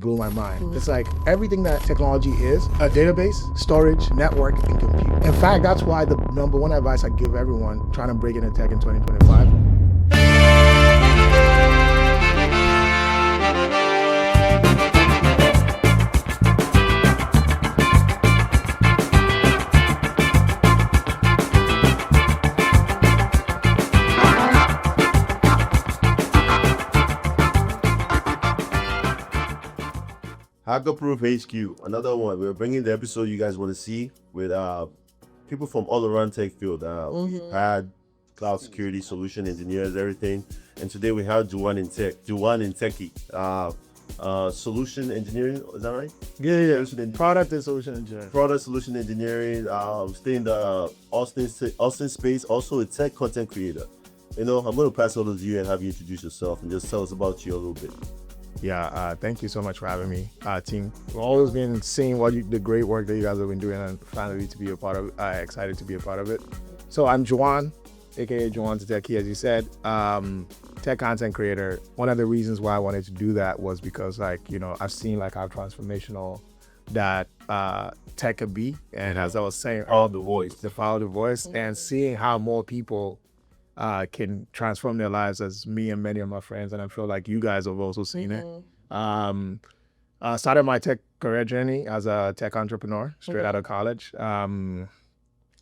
blew my mind. It's like everything that technology is, a database, storage, network, and compute. In fact, that's why the number one advice I give everyone trying to break into tech in 2025. Hacker Proof HQ, another one. We're bringing the episode you guys want to see with people from all around tech field. We had cloud security solution engineers, everything. And today we have Juwon and Techie. Solution engineering, is that right? Yeah. Product and solution engineering. Product solution engineering. Stay in the Austin space. Also a tech content creator. I'm going to pass it over to you and have you introduce yourself and just tell us about you a little bit. Yeah, thank you so much for having me, team. We've always been seeing the great work that you guys have been doing, and finally to be a part of excited to be a part of it. So I'm Juwon, aka Juwonthetechie, as you said, tech content creator. One of the reasons why I wanted to do that was because I've seen how transformational that tech could be, and as I was saying, follow the voice, and seeing how more people can transform their lives, as me and many of my friends, and I feel like you guys have also seen it. Started my tech career journey as a tech entrepreneur straight out of college. I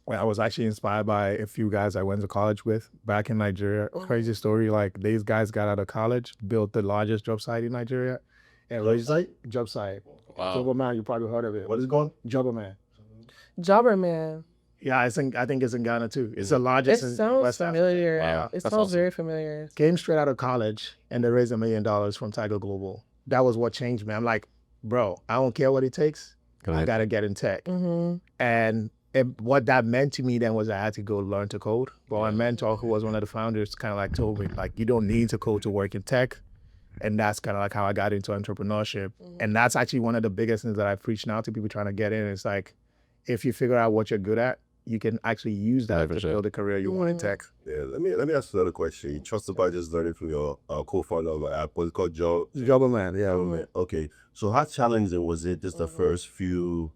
was actually inspired by a few guys I went to college with back in Nigeria. Crazy story, these guys got out of college, built the largest job site in Nigeria. Job site. Wow. Jobberman, you probably heard of it. What is it called? Jobberman. Jobberman. Yeah, I think it's in Ghana too. It's the largest in West familiar. Wow. It That's sounds awesome. very familiar. Came straight out of college and they raised $1 million from Tiger Global. That was what changed me. I'm like, bro, I don't care what it takes. I gotta get in tech. And what that meant to me then was I had to go learn to code. But my mentor, who was one of the founders, kind of told me you don't need to code to work in tech. And that's kind of how I got into entrepreneurship. And that's actually one of the biggest things that I preach now to people trying to get in. It's if you figure out what you're good at, you can actually use that to build a career you want in tech. Yeah, let me ask you another question. You trusted by just learning from your co-founder of an app. What's it called? Jobberman, yeah. Okay, so how challenging was it just the first few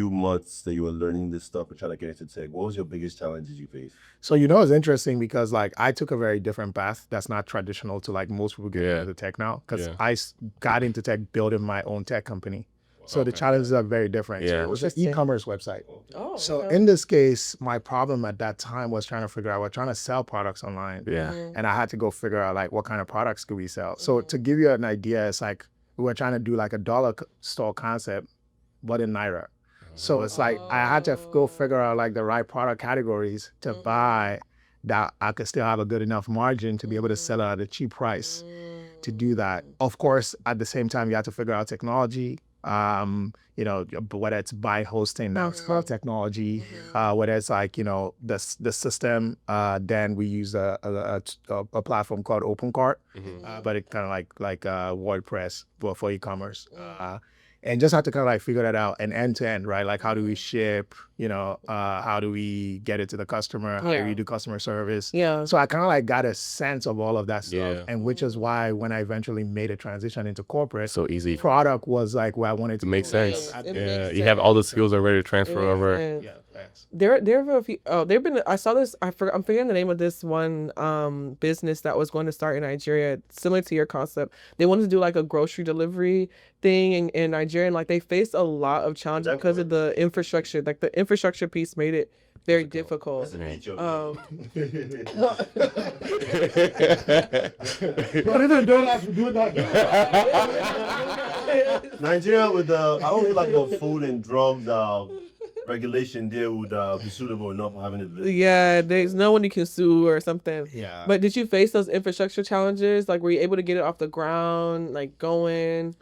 months that you were learning this stuff and trying to get into tech? What was your biggest challenges you faced? So it's interesting because I took a very different path that's not traditional to most people get into tech now, because I got into tech building my own tech company. So the challenges are very different. Yeah. So it was an e-commerce website. Oh, So in this case, my problem at that time was trying to sell products online. Yeah. And I had to go figure out what kind of products could we sell. So to give you an idea, it's we were trying to do a dollar store concept, but in Naira. So it's I had to go figure out the right product categories to buy that I could still have a good enough margin to be able to sell it at a cheap price to do that. Of course, at the same time, you have to figure out technology. Whether it's buy hosting technology, whether it's the system, then we use a platform called OpenCart, but it kind of like WordPress for e-commerce. And just have to figure that out, and end to end, right? How do we ship, how do we get it to the customer? How do we do customer service? Yeah. So I got a sense of all of that stuff. And which is why when I eventually made a transition into corporate, So easy. Product was where I wanted to Makes sense. It Yeah. makes You have all the sense. skills already to transfer over. And Yeah, thanks. there have a few. There've been. I saw this. I'm forgetting the name of this one business that was going to start in Nigeria, similar to your concept. They wanted to do a grocery delivery thing in Nigeria, and they faced a lot of challenges because of the infrastructure. The infrastructure piece made it very difficult. What are they doing after doing that? Nigeria with I don't feel the food and drugs regulation there would be suitable enough for having it. Yeah, there's no one you can sue or something. Yeah. But did you face those infrastructure challenges? Were you able to get it off the ground, going?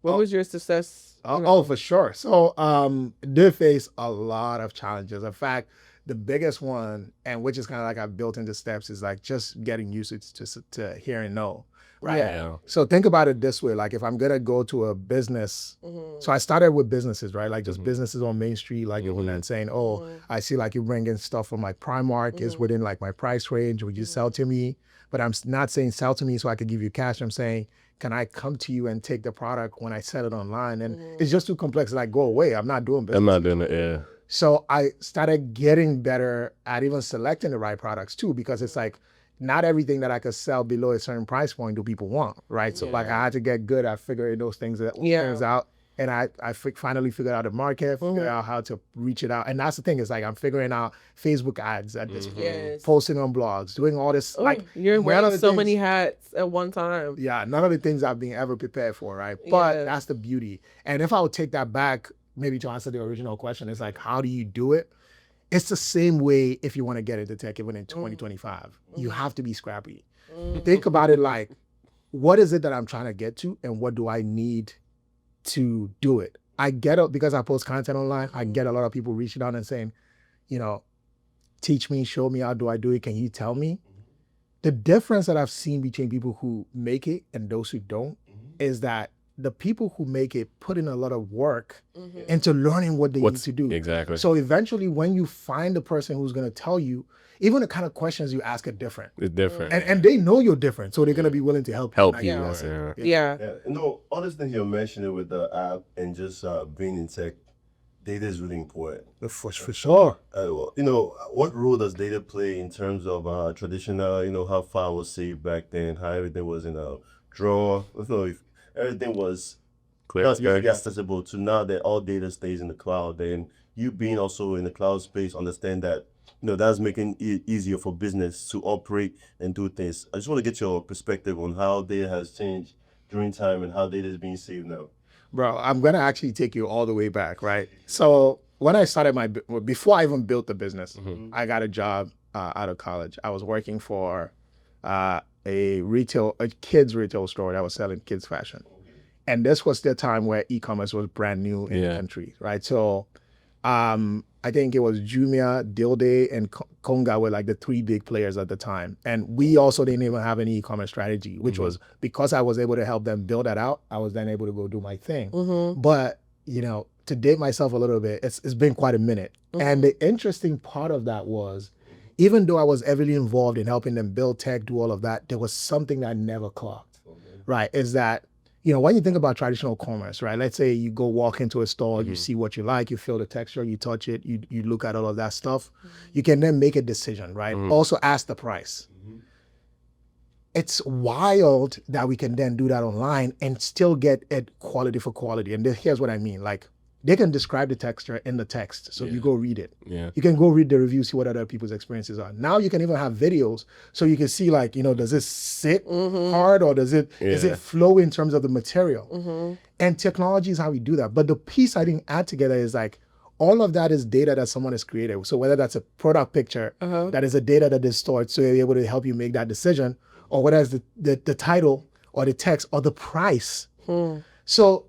What was your success? Oh, for sure. So did face a lot of challenges. In fact, the biggest one, and which is kind of I've built into steps, is just getting used to hearing no. Right. Yeah. So think about it this way. If I'm gonna go to a business, so I started with businesses, right? Just businesses on Main Street, and saying, I see you bring in stuff from Primark is within my price range. Would you sell to me? But I'm not saying sell to me so I could give you cash. I'm saying, can I come to you and take the product when I sell it online? And it's just too complex. Like, go away. I'm not doing business. I'm not doing it. Yeah. So I started getting better at even selecting the right products too, because it's like not everything that I could sell below a certain price point do people want, right? So like I had to get good at figuring those things out. And I finally figured out the market, figured out how to reach it out. And that's the thing, is like I'm figuring out Facebook ads at this point, posting on blogs, doing all this. Like you're wearing so many hats at one time. Yeah, none of the things I've been ever prepared for, right? But that's the beauty. And if I would take that back, maybe to answer the original question, it's like, how do you do it? It's the same way if you want to get into tech, even in 2025. You have to be scrappy. Think about it like, what is it that I'm trying to get to, and what do I need to do it? I get it because I post content online. I get a lot of people reaching out and saying, you know, teach me, show me, how do I do it? Can you tell me? The difference that I've seen between people who make it and those who don't is that the people who make it put in a lot of work into learning what they need to do. Exactly. So eventually when you find the person who's going to tell you, even the kind of questions you ask are different. It's different. And they know you're different. So they're going to be willing to help you. Yeah. No, all this thing you're mentioning with the app and just being in tech, data is really important. For sure. Well, you know, what role does data play in terms of traditional, you know, how file was saved back then, how everything was in a drawer? I don't know if everything was clear, easily accessible to now that all data stays in the cloud. And you being also in the cloud space, understand that, you know, that's making it easier for business to operate and do things. I just want to get your perspective on how data has changed during time and how data is being saved now. Bro, I'm going to actually take you all the way back, right? So when I started before I even built the business, I got a job out of college. I was working for a kids retail store that was selling kids fashion. And this was the time where e-commerce was brand new in the country, right? So I think it was Jumia, Dilday, and Konga were like the three big players at the time. And we also didn't even have any e-commerce strategy, which was because I was able to help them build that out, I was then able to go do my thing. But, you know, to date myself a little bit, it's been quite a minute. And the interesting part of that was, even though I was heavily involved in helping them build tech, do all of that, there was something that I never clocked, right? Is that, you know, when you think about traditional commerce, right? Let's say you go walk into a store, you see what you like, you feel the texture, you touch it, you look at all of that stuff. You can then make a decision, right? Also ask the price. It's wild that we can then do that online and still get it quality for quality. And here's what I mean. Like, they can describe the texture in the text. So you go read it. You can go read the reviews, see what other people's experiences are. Now you can even have videos so you can see, like, you know, does it sit hard, or does it flow in terms of the material? And technology is how we do that. But the piece I didn't add together is like, all of that is data that someone has created. So whether that's a product picture, that is a data that is stored, so you're able to help you make that decision, or whether it's the title or the text or the price. So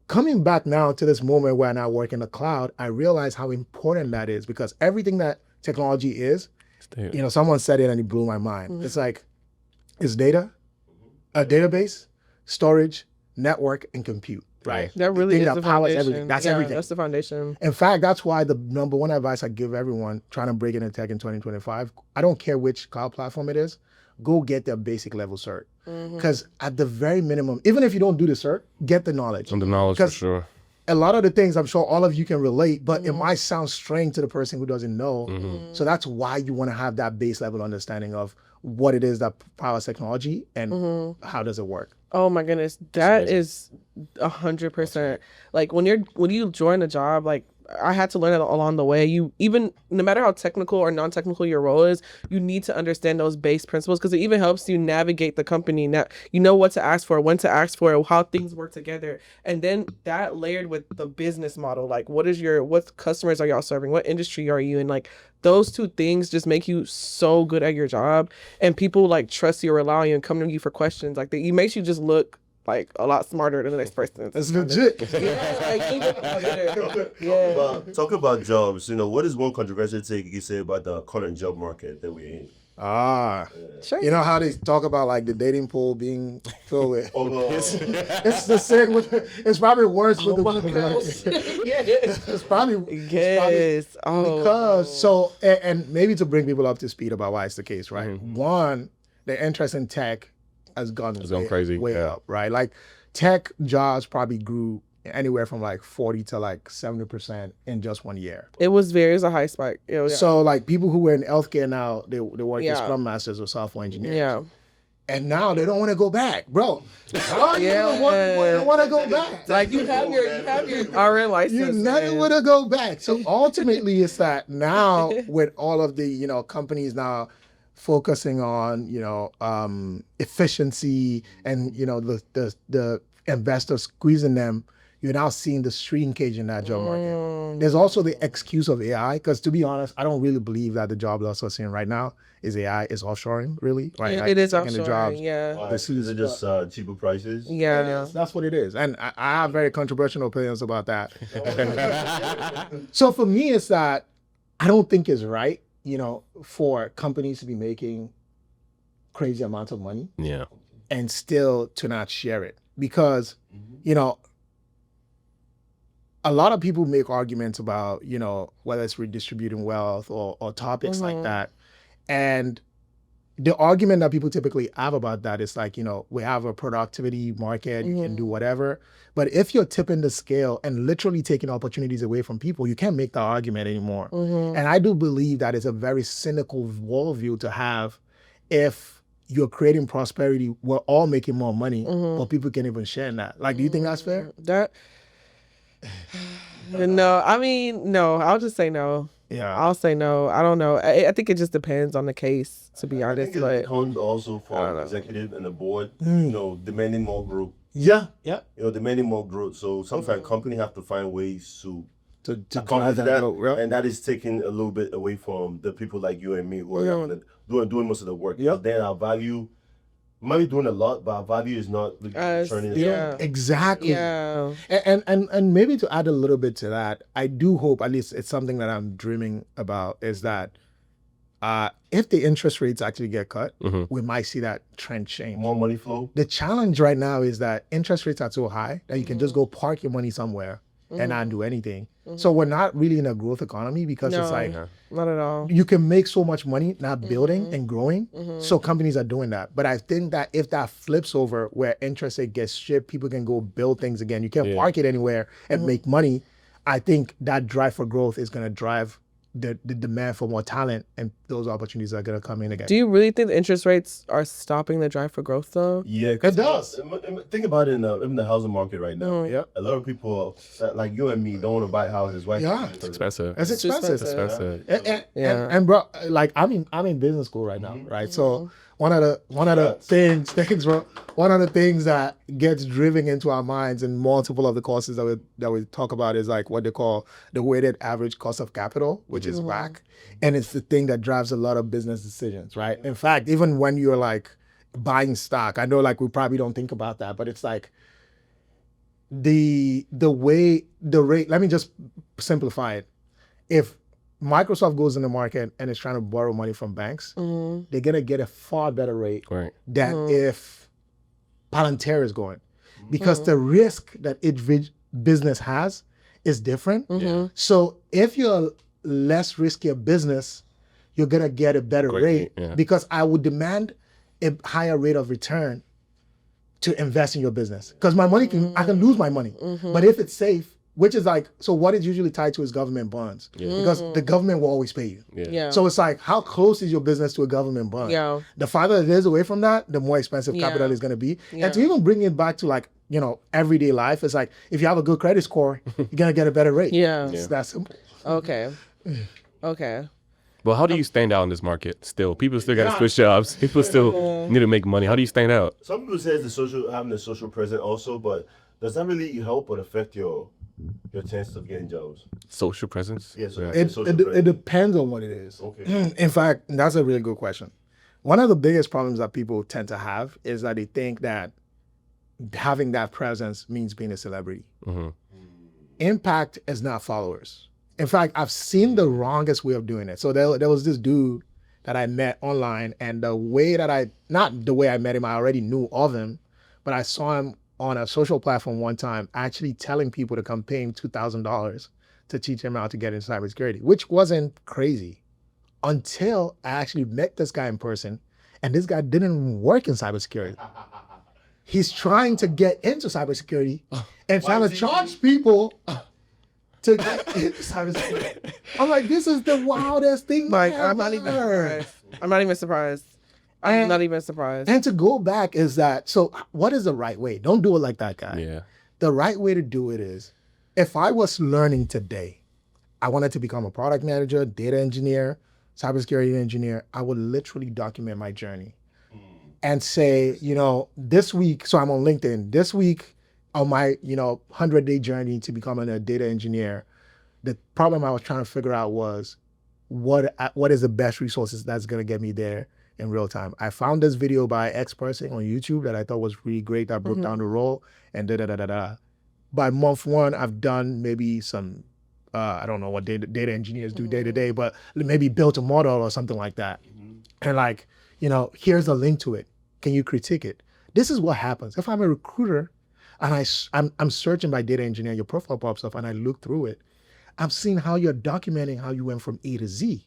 coming back now to this moment where I now work in the cloud, I realize how important that is, because everything that technology is, you know, someone said it and it blew my mind. It's like, it's data, a database, storage, network, and compute, right? That really is the foundation. Everything. That's everything. That's the foundation. In fact, that's why the number one advice I give everyone trying to break into tech in 2025, I don't care which cloud platform it is, go get their basic level cert. Because at the very minimum, even if you don't do the cert, get the knowledge. And the knowledge, for sure. A lot of the things, I'm sure all of you can relate, but it might sound strange to the person who doesn't know. So that's why you want to have that base level understanding of what it is that powers technology and how does it work. Oh my goodness, that is 100%. Like when you join a job, like I had to learn it along the way. You even, no matter how technical or non-technical your role is, you need to understand those base principles, because it even helps you navigate the company. Now you know what to ask for, when to ask for, how things work together, and then that layered with the business model. Like what customers are y'all serving? What industry are you in? Like those two things just make you so good at your job, and people like trust you, rely on you, and come to you for questions. Like it makes you just look like a lot smarter than the next person. That's legit. Talk about jobs. You know, what is one controversial take you can say about the current job market that we're in? Sure. You know how they talk about like the dating pool being filled with it's the same with it's probably worse with it's probably because so and maybe to bring people up to speed about why it's the case, right? One, the interest in tech has gone gone crazy, way yeah. up, right? Like tech jobs probably grew anywhere from like 40 to like 70% in just 1 year. It was a high spike. Yeah. So like people who were in healthcare now, they work as Yeah. scrum masters or software engineers. Yeah. And now they don't want to go back, bro. Oh, you Yeah. don't want to go back. Like you have your RN license. You never and- want to go back. So ultimately, it's that now with all of the companies now focusing on efficiency and the investors squeezing them, you're now seeing the shrinkage in that job market. There's also the excuse of AI, because to be honest, I don't really believe that the job loss we're seeing right now is AI, is offshoring, really. Right? Yeah, Like, it is taking the offshoring. jobs. Yeah. Is it just cheaper prices? Yeah. That's what it is. And I have very controversial opinions about that. So for me, it's that I don't think it's right, for companies to be making crazy amounts of money Yeah. and still to not share it. Because, a lot of people make arguments about, whether it's redistributing wealth or topics like that. And the argument that people typically have about that is like, we have a productivity market, you can do whatever. But if you're tipping the scale and literally taking opportunities away from people, you can't make that argument anymore. And I do believe that is a very cynical worldview to have if you're creating prosperity, we're all making more money, but people can't even share in that. Like, do you think that's fair? No, I mean, no, I'll just say no. Yeah. I'll say no. I don't know. I think it just depends on the case, to be I honest. think it But comes also I don't from know. executive and the board, demanding more growth. Yeah. Yeah. Demanding more growth. So sometimes company have to find ways to To accomplish drive that, growth, yeah. and that is taking a little bit away from the people like you and me who are doing most of the work. Yep. Then our value might be doing a lot, but our value is not turning. yeah. Exactly. Yeah. And maybe to add a little bit to that, I do hope, at least it's something that I'm dreaming about, is that if the interest rates actually get cut, we might see that trend change. More money flow. The challenge right now is that interest rates are so high that you can just go park your money somewhere and not do anything. So we're not really in a growth economy, because it's No. like Not at all. you can make so much money not building and growing. So companies are doing that. But I think that if that flips over where interest rate gets stripped, people can go build things again. You can't park it anywhere and make money. I think that drive for growth is going to drive the demand for more talent, and those opportunities are going to come in again. Do you really think the interest rates are stopping the drive for growth, though? Yeah, It does. Think about it in the housing market right now. Yeah. A lot of people like you and me don't want to buy houses. Why? Yeah. It's expensive. It's expensive. Expensive. And bro, like I'm in business school right now, right? So one of the things, bro. One of the things that gets driven into our minds in multiple of the courses that we talk about is like what they call the weighted average cost of capital, which is WACC, and it's the thing that drives a lot of business decisions, right? In fact, even when you're like buying stock, I know like we probably don't think about that, but it's like the rate. Let me just simplify it. If Microsoft goes in the market and is trying to borrow money from banks, they're gonna get a far better rate Right. than if Palantir is going, because the risk that each business has is different. So if you're less riskier business, you're gonna get a better rate, because I would demand a higher rate of return to invest in your business, because my money I can lose my money, but if it's safe, which is like, so what is usually tied to is government bonds, because the government will always pay you. Yeah. So it's like, how close is your business to a government bond? Yeah. The farther it is away from that, the more expensive capital is going to be. And to even bring it back to like, everyday life, it's like, if you have a good credit score, you're going to get a better rate. It's that simple. Okay. Well, how do you stand out in this market still? People still got to switch jobs. People still need to make money. How do you stand out? Some people say it's having a social presence also, but does that really help or affect your chances of getting jobs? Social presence? Yes, sir. It depends on what it is. Okay. In fact, that's a really good question. One of the biggest problems that people tend to have is that they think that having that presence means being a celebrity. Impact is not followers. In fact, I've seen the wrongest way of doing it. So there was this dude that I met online, and not the way I met him, I already knew of him, but I saw him on a social platform one time actually telling people to come pay him $2,000 to teach him how to get into cybersecurity, which wasn't crazy until I actually met this guy in person, and this guy didn't work in cybersecurity. he's trying to get into cybersecurity and trying to charge people to get into cybersecurity. I'm like, this is the wildest thing Like, ever. I'm not even surprised. I'm not even surprised. I'm not even surprised. And to go back is that, so what is the right way? Don't do it like that guy. Yeah. The right way to do it is, if I was learning today, I wanted to become a product manager, data engineer, cybersecurity engineer, I would literally document my journey and say, you know, this week, so I'm on LinkedIn, this week on my, 100-day journey to becoming a data engineer, the problem I was trying to figure out was what is the best resources that's going to get me there in real time. I found this video by X person on YouTube that I thought was really great that broke down the role and da-da-da-da-da. By month 1, I've done maybe some, I don't know what data engineers do day to day, but maybe built a model or something like that. And like, here's a link to it. Can you critique it? This is what happens. If I'm a recruiter and I'm searching by data engineer, your profile pops up and I look through it, I'm seeing how you're documenting how you went from A to Z.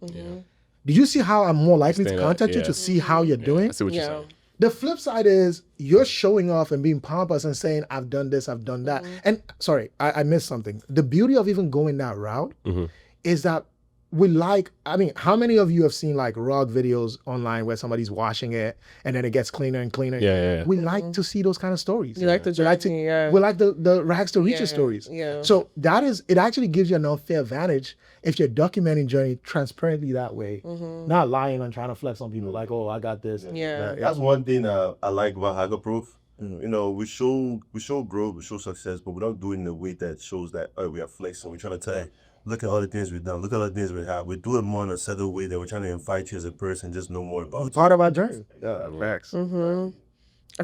Did you see how I'm more likely to contact you to see how you're doing? I see what you're saying. The flip side is you're showing off and being pompous and saying, I've done this, I've done that. And sorry, I missed something. The beauty of even going that route is that how many of you have seen like rug videos online where somebody's washing it and then it gets cleaner and cleaner? Yeah. We like to see those kind of stories. You like the journey, We like the rags to riches stories. Yeah. So it actually gives you an unfair advantage if you're documenting journey transparently that way, not lying and trying to flex on people like, oh, I got this. Yeah. That's one thing I like about Hacker Proof. We show growth, we show success, but we don't do it in a way that shows that we are flexing. We're trying to tell you, look at all the things we've done, look at all the things we have. We do it more in a settled way that we're trying to invite you as a person, just know more about you. Part of our journey. Yeah, facts. I feel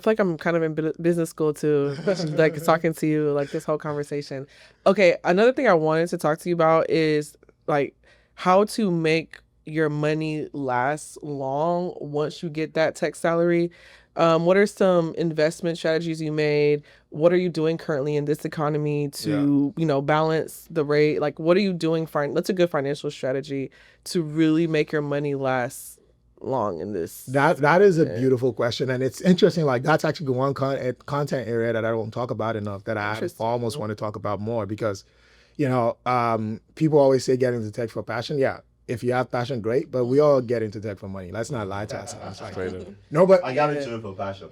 like I'm kind of in business school too, like talking to you, like this whole conversation. Okay, another thing I wanted to talk to you about is like how to make your money last long once you get that tech salary. What are some investment strategies you made? What are you doing currently in this economy to, balance the rate? Like, what are you doing? What's a good financial strategy to really make your money last long in this? That is a beautiful question. And it's interesting. Like, that's actually one content area that I don't talk about enough that I almost want to talk about more because, people always say get into tech for passion. Yeah. If you have passion, great, but we all get into tech for money. Let's not lie to ourselves. Nobody, I got into it for passion.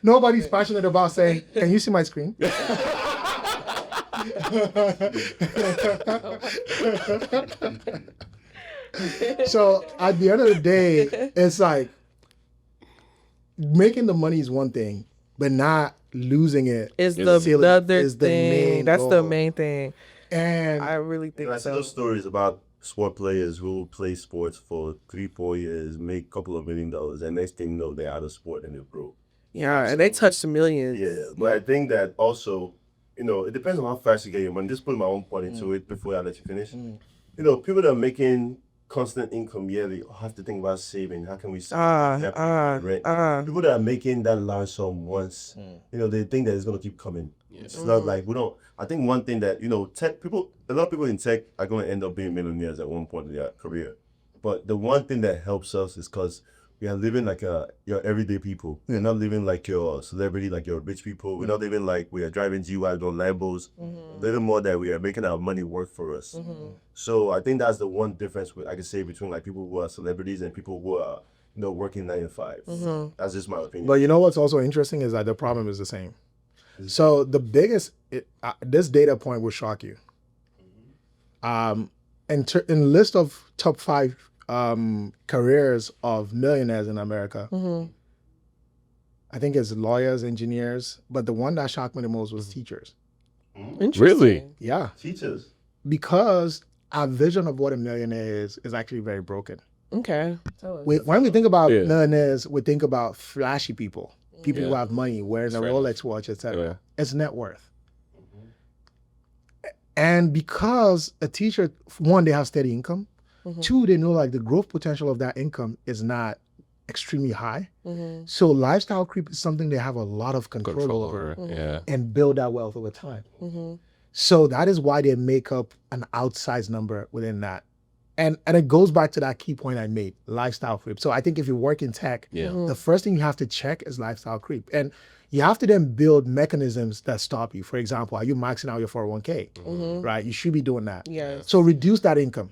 Nobody's passionate about saying, can you see my screen? So at the end of the day, it's like making the money is one thing, but not losing it is the other thing. That's goal. The main thing. And I really think I see those stories about sport players who play sports for 3-4 years, make a couple of $1 million, and next thing you know, they're out of sport and they're broke. Yeah, and they touched millions. Yeah, but I think that also, it depends on how fast you get your money. Just put my own point into it before I let you finish. People that are making constant income yearly have to think about saving. How can we save? Rent? People that are making that large sum once, they think that it's going to keep coming. It's not like we don't. I think one thing that, tech people, a lot of people in tech are going to end up being millionaires at one point in their career. But the one thing that helps us is because we are living like your everyday people. We're not living like your celebrity, like your rich people. We're not living like we are driving G-Wagon on Lambos. Little more that we are making our money work for us. So I think that's the one difference I can say between like people who are celebrities and people who are, working 9 to 5. That's just my opinion. But what's also interesting is that the problem is the same. So the biggest, this data point will shock you. In list of top 5 careers of millionaires in America, I think it's lawyers, engineers, but the one that shocked me the most was teachers. Really? Yeah. Teachers. Because our vision of what a millionaire is actually very broken. Okay. When we think about millionaires, we think about flashy people. People who have money, wearing a Rolex watch, etc. Yeah. It's net worth. And because a teacher, one, they have steady income. 2, they know like the growth potential of that income is not extremely high. So lifestyle creep is something they have a lot of control over and build that wealth over time. So that is why they make up an outsized number within that And it goes back to that key point I made, lifestyle creep. So I think if you work in tech, the first thing you have to check is lifestyle creep. And you have to then build mechanisms that stop you. For example, are you maxing out your 401k? Right? You should be doing that. Yes. So reduce that income.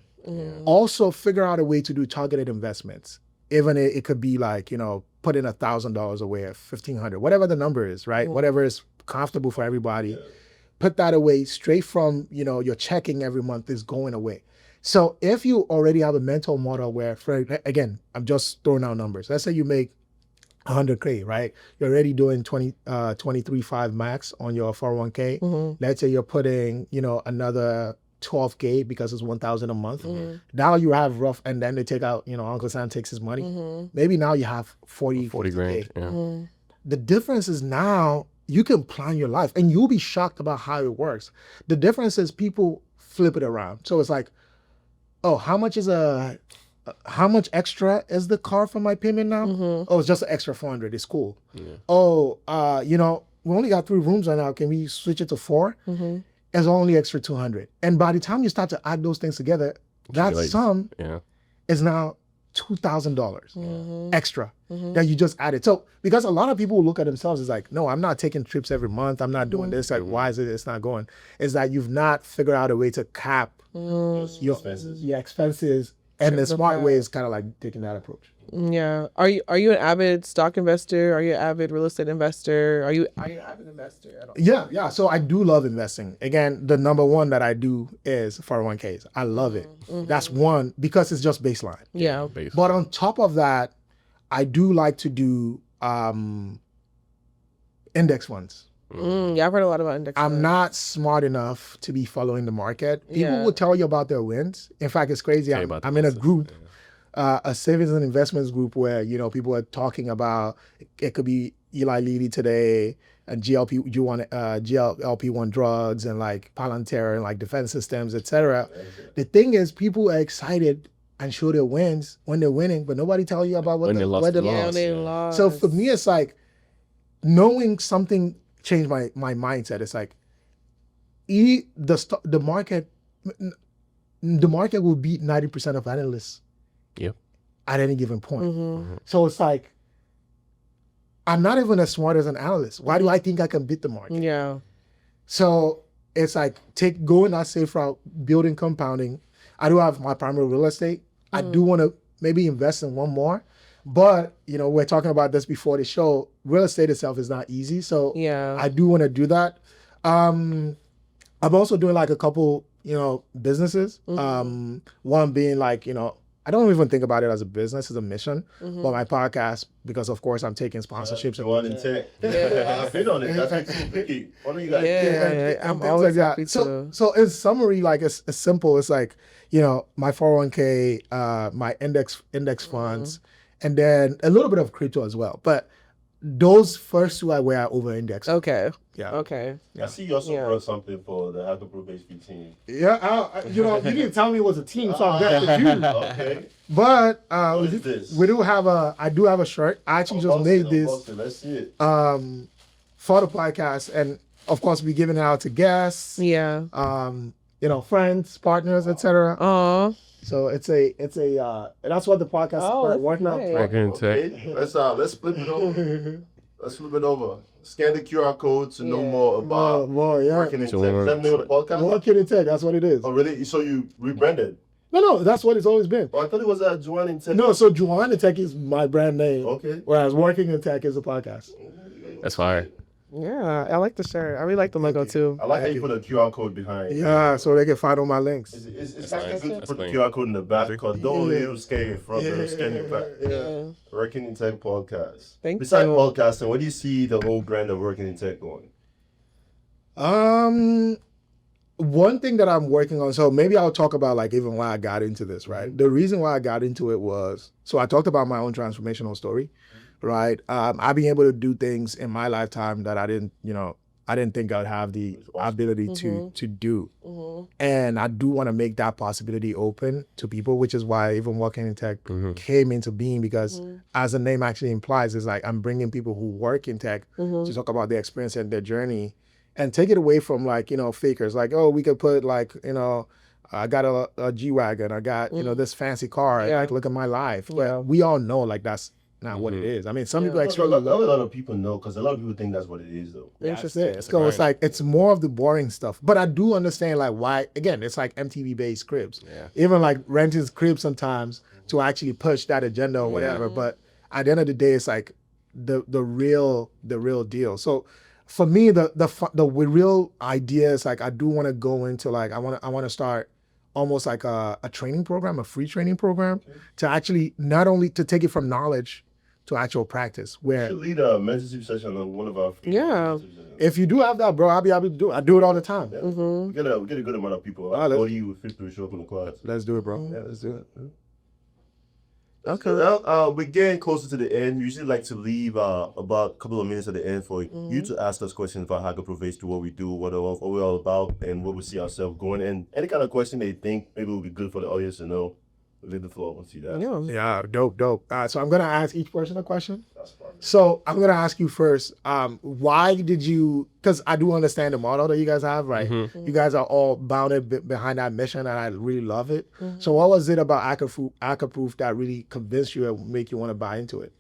Also figure out a way to do targeted investments. Even it could be like, put in $1,000 away or $1,500, whatever the number is, right? Whatever is comfortable for everybody. Put that away straight from, your checking every month is going away. So if you already have a mental model where, again, I'm just throwing out numbers. Let's say you make 100K, right? You're already doing 23.5 max on your 401k. Let's say you're putting, another 12K because it's 1,000 a month. Now you have rough, and then they take out, Uncle Sam takes his money. Maybe now you have 40 grand. Yeah. The difference is now you can plan your life and you'll be shocked about how it works. The difference is people flip it around. So it's like, oh, how much extra is the car for my payment now? Oh, it's just an extra 400. It's cool. Oh, we only got 3 rooms right now. Can we switch it to 4? It's only extra 200. And by the time you start to add those things together, that sum is now $2,000 extra that you just added. So because a lot of people look at themselves as like, no, I'm not taking trips every month. I'm not doing this. Like, why is it's not going? It's that you've not figured out a way to cap your expenses. And the smart way is kind of like taking that approach. Yeah. Are you an avid stock investor? Are you an avid real estate investor? Are you an avid investor at all? Yeah. So I do love investing. Again, the number one that I do is 401ks. I love it. That's one because it's just baseline. Yeah. But on top of that, I do like to do index funds. Yeah, I've heard a lot about index funds. I'm not smart enough to be following the market. People will tell you about their wins. In fact, it's crazy. I'm in a group, a savings and investments group where, people are talking about, it could be Eli Lilly today and GLP-1 drugs and like Palantir and like defense systems, etc. The thing is, people are excited and show their wins when they're winning, but nobody tell you about where they lost. So for me, it's like knowing something changed my mindset. It's like the market will beat 90% of analysts at any given point. So it's like, I'm not even as smart as an analyst. Why do I think I can beat the market? Yeah. So it's like going that safe route, building compounding. I do have my primary real estate. I do want to maybe invest in one more. But, we're talking about this before the show. Real estate itself is not easy. So I do want to do that. I'm also doing like a couple, businesses. One being like, I don't even think about it as a business, as a mission. But my podcast, because of course I'm taking sponsorships. Juwonthetechie. I've been on it. That's actually tricky. Why don't you guys? I'm always happy to. So in summary, like it's simple. It's like, my 401k, my index funds, and then a little bit of crypto as well. But those first two are where I over-index. Okay. Yeah. Okay. I see you also wrote something for the Hackerproof HP team. Yeah, you didn't tell me it was a team, so I'm very confused. Okay. But what is this? I do have a shirt. I actually just made this. Let's see it. For the podcast, and of course we're giving it out to guests. Yeah. Friends, partners, etc. So it's a that's what the podcast is working out. Working in tech. Let's flip it over. Scan the QR code to know more about working in tech. Is that the name of the podcast? Working in tech, that's what it is. Oh, really? So you rebranded? No, that's what it's always been. Oh, I thought it was Juwonthetechie. No, so Juwonthetechie is my brand name. Okay. Whereas Working in Tech is a podcast. That's fire. Yeah, I like the shirt. I really like the logo too. I like how you put a QR code behind. Yeah, so they can find all my links. It's good to put the QR code in the back because don't let you scan in front, but scan in back. Yeah. Working in Tech podcast. Thank Besides you. podcasting, where do you see the whole brand of Working in Tech going? One thing that I'm working on, so maybe I'll talk about like even why I got into this, right? The reason why I got into it was, so I talked about my own transformational story, right? I've been able to do things in my lifetime that I didn't think I'd have the ability to do. And I do want to make that possibility open to people, which is why even Working in Tech came into being, because as the name actually implies, it's like I'm bringing people who work in tech to talk about their experience and their journey and take it away from like, fakers. Like, oh, we could put like, I got a G-Wagon. I got, this fancy car. Yeah. Like, look at my life. Yeah. But we all know, like, that's not what it is. I mean, some people A expect lot of people know, because a lot of people think that's what it is, though. Interesting. So it's like, it's more of the boring stuff. But I do understand, like, why, again, it's like MTV-based cribs. Yeah. Even, like, renting cribs sometimes to actually push that agenda or whatever. But at the end of the day, it's like the real deal. So for me, the real idea is, like, I do want to go into, like, I want to start almost like a training program, a free training program, to actually not only to take it from knowledge to actual practice. We Where should lead a mentorship session on one of our Yeah. if you do have that, bro, I'll be able to do it. I do it all the time. Yeah. We get a good amount of people. let's- 40 will fit through, show up in the class. Let's do it, bro. Yeah, let's do it. Okay. Well, we're getting closer to the end. We usually like to leave about a couple of minutes at the end for you to ask us questions about Hacker Proof H2, what we do, what we're all about, and what we see ourselves going. And any kind of question they think maybe would be good for the audience to know. Leave the floor. We'll see that. Yeah. Yeah, dope. So I'm gonna ask each person a question. That's fine. So I'm gonna ask you first. Why did you? Because I do understand the model that you guys have, right? You guys are all bounded behind that mission, and I really love it. So what was it about Hacker Proof that really convinced you and make you want to buy into it?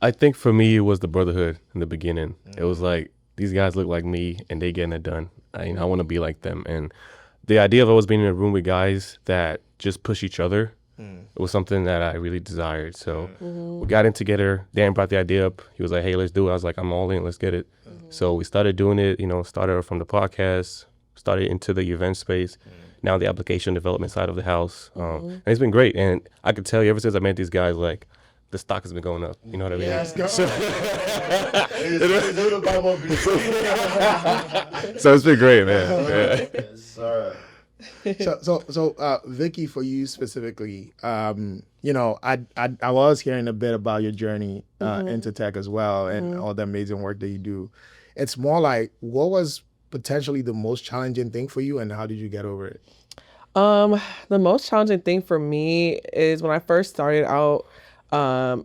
I think for me, it was the brotherhood in the beginning. It was like, these guys look like me and they getting it done. I want to be like them. And the idea of always being in a room with guys that just push each other, it was something that I really desired. So we got in together. Dan brought the idea up. He was like, hey, let's do it. I was like, I'm all in. Let's get it. So we started doing it, started from the podcast, started into the event space, now the application development side of the house. And it's been great. And I could tell you ever since I met these guys, like, the stock has been going up. You know what I mean? Yes, go. So it's been great, man. Yeah. Yes, all right. So Vicky, for you specifically, I was hearing a bit about your journey into tech as well, and all the amazing work that you do. It's more like, what was potentially the most challenging thing for you, and how did you get over it? The most challenging thing for me is when I first started out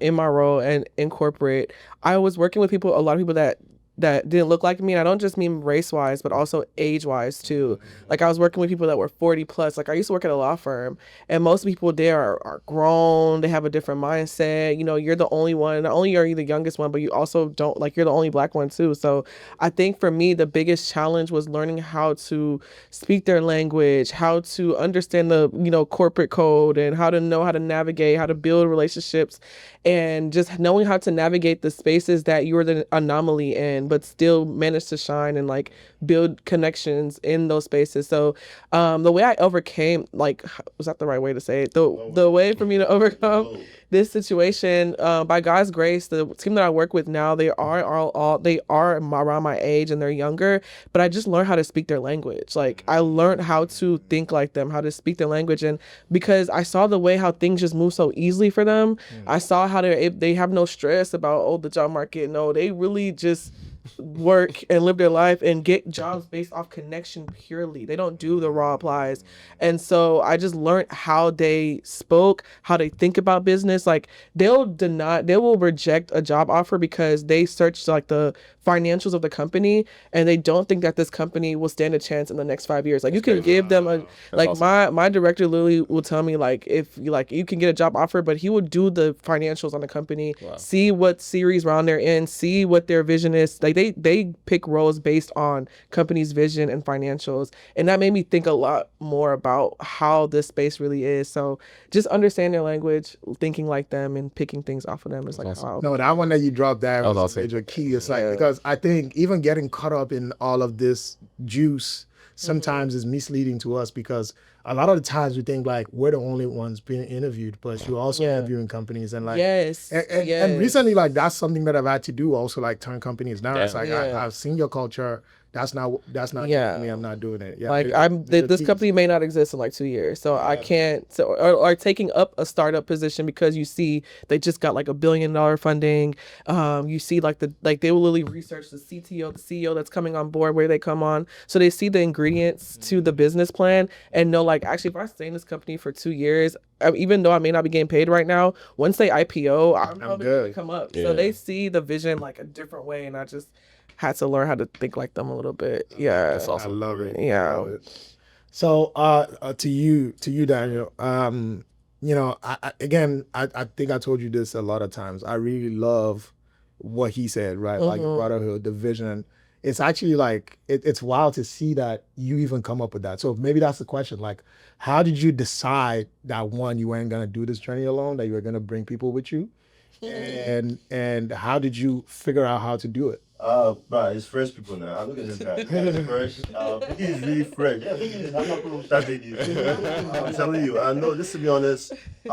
in my role and in corporate, I was working with a lot of people that didn't look like me. And I don't just mean race-wise, but also age-wise too. Like, I was working with people that were 40 plus. Like, I used to work at a law firm, and most people there are grown. They have a different mindset. You're the only one. Not only are you the youngest one, but you also don't, like, you're the only black one too. So I think for me, the biggest challenge was learning how to speak their language, how to understand the, corporate code, and how to know how to navigate, how to build relationships, and just knowing how to navigate the spaces that you're the anomaly in, but still manage to shine and, like, build connections in those spaces. So the way I overcame, like, was that the right way to say it? The way for me to overcome this situation, by God's grace, the team that I work with now, they are around my age and they're younger, but I just learned how to speak their language. Like, I learned how to think like them, how to speak their language. And because I saw the way how things just move so easily for them, I saw how they have no stress about, the job market. No, they really just work and live their life and get jobs based off connection purely. They don't do the raw applies. And so I just learned how they spoke, how they think about business. Like, they will reject a job offer because they search, like, the financials of the company, and they don't think that this company will stand a chance in the next 5 years. Like, you can give them awesome. My director literally will tell me, like, if you can get a job offer, but he would do the financials on the company, see what series round they're in, see what their vision is. Like, they pick roles based on company's vision and financials. And that made me think a lot more about how this space really is. So just understand their language, thinking like them, and picking things off of them is, like, awesome. wow. No, that one that you dropped there was awesome. major key. It's like, because I think even getting caught up in all of this juice sometimes is misleading to us, because a lot of the times we think, like, we're the only ones being interviewed, but you're also interviewing companies, and, like, and recently, like, that's something that I've had to do also, like, turn companies down. It's like, I've seen your culture. That's not me. I'm not doing it. Yeah, like, this company may not exist in, like, 2 years, so I can't. So or taking up a startup position because you see they just got, like, $1 billion funding. You see, like, they will literally research the CTO, the CEO that's coming on board, where they come on, so they see the ingredients to the business plan and know, like, actually, if I stay in this company for 2 years, even though I may not be getting paid right now, once they IPO, I'm probably gonna come up. So they see the vision, like, a different way, and I just had to learn how to think like them a little bit. Yeah. That's awesome. I love it. Yeah. I love it. So to you, Daniel. You know, I think I told you this a lot of times. I really love what he said, right? Like brotherhood, the vision. It's actually like it's wild to see that you even come up with that. So maybe that's the question. Like, how did you decide that one, you weren't gonna do this journey alone, that you were gonna bring people with you? And how did you figure out how to do it? Bro, it's fresh people now. Look at this guy. He's fresh. He's really fresh. Yeah, look at this. I'm not going to start you. I'm telling you. I know, just to be honest, you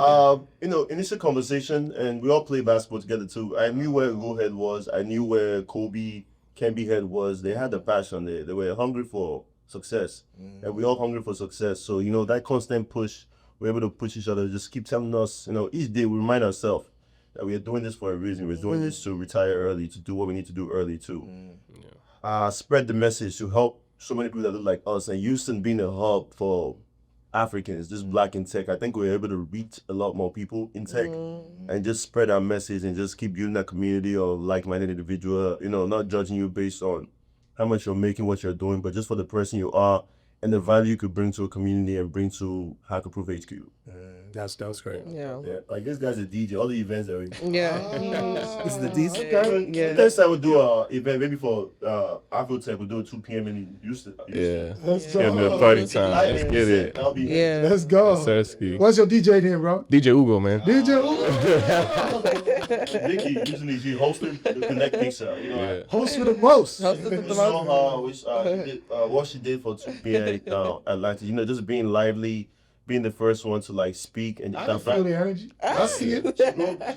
know, initial conversation, and we all play basketball together too. I knew where Go Head was. I knew where Kobe, Kemby Head was. They had the passion there. They were hungry for success. And we all hungry for success. So, you know, that constant push, we're able to push each other, just keep telling us, you know, each day we remind ourselves that we are doing this for a reason. We're doing this to retire early, to do what we need to do early too. Spread the message to help so many people that look like us. And Houston being a hub for Africans, just black in tech, I think we're able to reach a lot more people in tech and just spread our message and just keep building that community of like-minded individual, you know, not judging you based on how much you're making, what you're doing, but just for the person you are and the value you could bring to a community and bring to Hacker Proof HQ. That's great. Yeah. Yeah, like this guy's a DJ. All the events that we Yeah. This is the DC guy? Yeah. Next time we'll do an event, maybe for Afrotech, we'll do it 2 p.m. in Houston. Yeah. Let's Give me a go. party time. Let's get it. That'll be Yeah. Let's go. Sersky. What's your DJ name, bro? DJ Ugo, man. DJ. Vicky usually she hosted the Connect Pizza. You know, Yeah. Host with the most. Hostess with we the most. saw her, she did, what she did for 2 p.m. Atlanta. You know, just being lively, being the first one to like speak and I can feel the energy. I see it.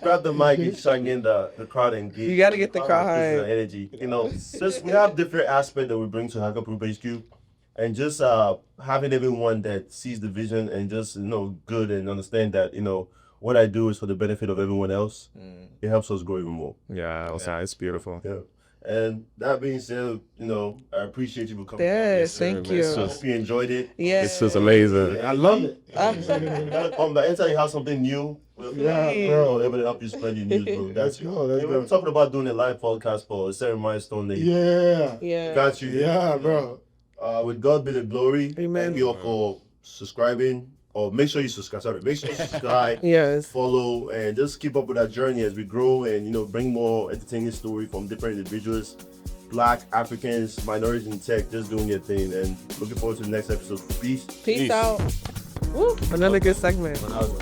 grab the mic and shine in the crowd and get. You gotta get the crowd the hype. energy. You know, just we have different aspects that we bring to Hacker Proof HQ, and just having everyone that sees the vision and just good and understand that what I do is for the benefit of everyone else. It helps us grow even more. Yeah, it's beautiful. Yeah. And that being said, I appreciate you for coming. Yes, thank sir, you. man. I hope you enjoyed it. Yeah. This is amazing. I love it. You gotta come back. Anytime you have something new, Yeah, bro. able to help you spread your news, bro. Let's go. Let's We're go. talking about doing a live podcast for a certain milestone that Yeah. Yeah. got you. Yeah, bro. With God be the glory. Amen. Thank you all for subscribing. Or make sure you subscribe. Sorry, make sure you subscribe, Yes. follow, and just keep up with our journey as we grow and bring more entertaining story from different individuals, Black, Africans, minorities in tech, just doing your thing. And looking forward to the next episode. Peace. Peace out. Woo. Another good segment. That was-